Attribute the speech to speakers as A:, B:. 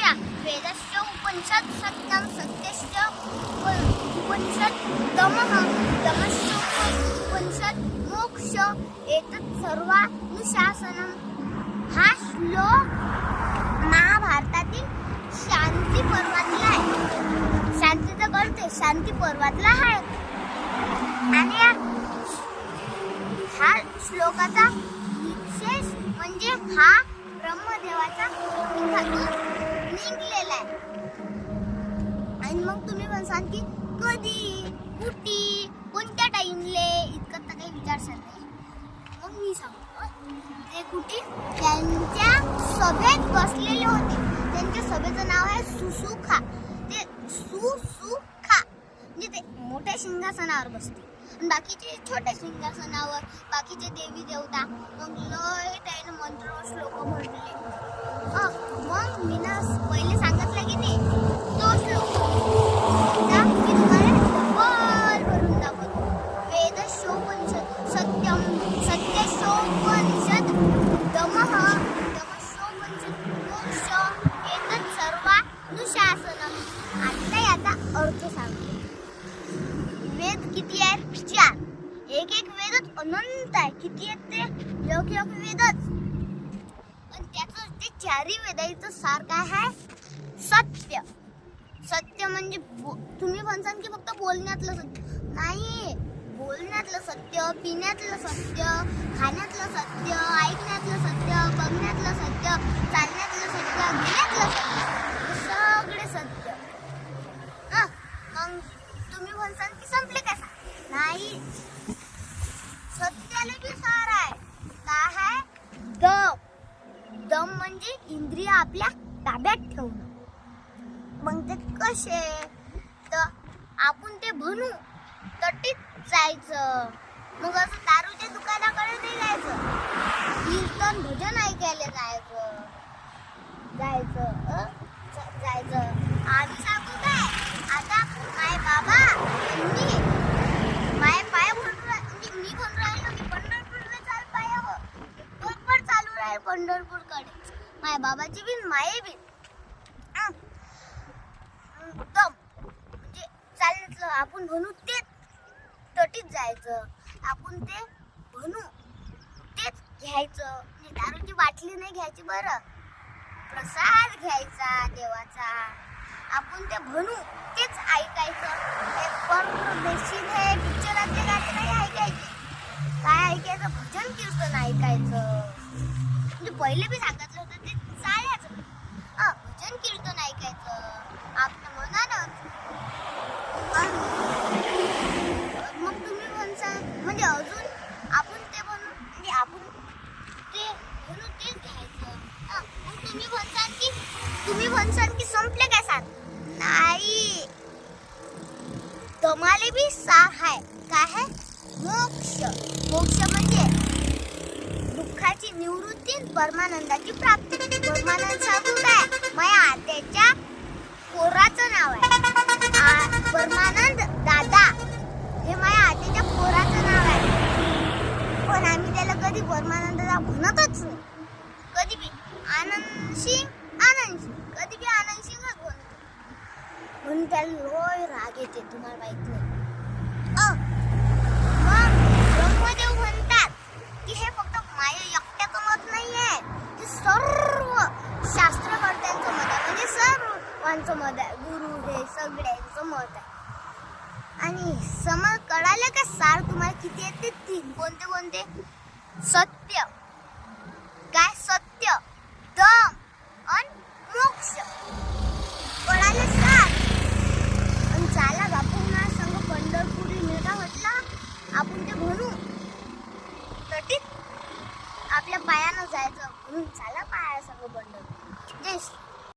A: मोक्ष वेदस्य उपनिषद सत्यं सत्यस्य उपनिषद तमः तमस्य उपनिषद मोक्ष एतत् सर्वानुशासनम. हा श्लोक महाभारतातील शांती पर्वातला आहे. शांतीचा अर्थ शांती पर्वातला आहे. आणि हा श्लोकाचा विशेष म्हणजे हा ब्रह्मदेवाच्या मुखातून निघलेला आहे. आणि मग तुम्ही म्हणसाल की कधी कुठे कोणत्या टाइमले इतकं तर काही विचारसाल नाही. मग मी सांगतो ते कुठे त्यांच्या सभेत बसलेले होते. त्यांच्या सभेचं नाव आहे सुसुखा. ते सुसुखा म्हणजे ते मोठ्या सिंहासनावर बसते आणि बाकीचे छोट्या सिंहासनावर बाकीचे देवी देवता. मग लय त्याने मंत्र श्लोक म्हटले. मग मी ना पहिले सांगितलं की नाही तो श्लोक की तुम्हाला डबल भरून दाखवतो. वेदशोपनिषद सत्यम सत्यशोपनिषद दमः दमशोपनिषद मोक्ष एतत् सर्वानुशासनम. आता याचा अर्थ सांगतो. वेद किती आहेत? 4. एक एक वेदच अनंत आहे. किती आहेत ते? एक वेदच. आणि त्याचं ते 4ही वेदाचं सार काय आहे? सत्य. सत्य म्हणजे तुम्ही म्हणसान की फक्त बोलण्यातलं सत्य नाही. बोलण्यातलं सत्य, पिण्यातलं सत्य, खाण्यातलं सत्य, ऐकण्यातलं सत्य, बघण्यातलं सत्य, चालण्यातलं सत्य, घेण्यातलं सत्य, सगळे सत्य. मग तुम्ही म्हणसान की संपले का? नाही. सत्याला बी सार आहे. काय आहे? दम. दम म्हणजे इंद्रिय आपल्या ताब्यात ठेवणं. मग ते कसे? तर आपण ते म्हणू तटीत जायचं. मग असं दारूच्या दुकानाकडे नाही जायचं. कीर्तन भजन ऐकायला जायचं. आम्ही सांगू काय आता माय बाबा माय पाय म्हणजे मी म्हणून राहिलो की पंढरपूरला चाल पायावर बरोबर चालू राहील पंढरपूरकडे. माय बाबाची बिन माये बिन दम म्हणजे चाललं. आपण म्हणू ते तटीत जायचं. आपण ते म्हणू तेच घ्यायचं. म्हणजे दारूची बाटली नाही घ्यायची बरं. प्रसाद घ्यायचा देवाचा. आपण ते म्हणू तेच ऐकायचं. परदेशी हे पिक्चरातले गाणे नाही ऐकायचे. काय ऐकायचं? भजन कीर्तन ऐकायचं. म्हणजे पहिले बी सांगितलं होतं ते चालायचं. भजन कीर्तन ऐकायचं आपल्या मनानं. मग तुम्ही म्हणसा म्हणजे अजून आपण ते म्हणू म्हणजे आपण ते म्हणू तेच घ्यायचं. मग तुम्ही म्हणसान की संपले काय? साथ नाही. तुम्हाला बी सार आहे. काय आहे? मोक्ष. मोक्ष म्हणजे दुःखाची निवृत्ती, परमानंदाची प्राप्ती. परमानंद सांगू काय? माझ्या आत्याच्या पोराचं नाव आहे. परमानंद दादा हे माझ्या आत्याच्या पोराचं नाव आहे. पण आम्ही त्याला कधी परमानंदला म्हणतच नाही. कधी बी आनंद सिंग कधी बी आनंद सिंगच म्हणतो. म्हणून त्याला लय राग येते. तुम्हाला माहित नाही. मग ब्रह्मदेव म्हणतात की हे फक्त माझ्या एकट्याचं मत नाही आहे. ते सर्व शास्त्रकर्त्यांचं मत आहे. म्हणजे सर्वांचं मत आहे. गुरु हे सगळ्यांचं मत आहे. आणि समज कळालं का सार तुम्हाला किती आहेत? ते 3. कोणते? सत्य. काय? सत्य, दम आणि मोक्ष. कळालं सार? आणि चाला बापूंना संग पंढरपुरी मेळा म्हटलं. आपण ते म्हणू तटीत आपल्या पायानं जायचं. म्हणून चाला पाया संग पंढरपूर. जय श्री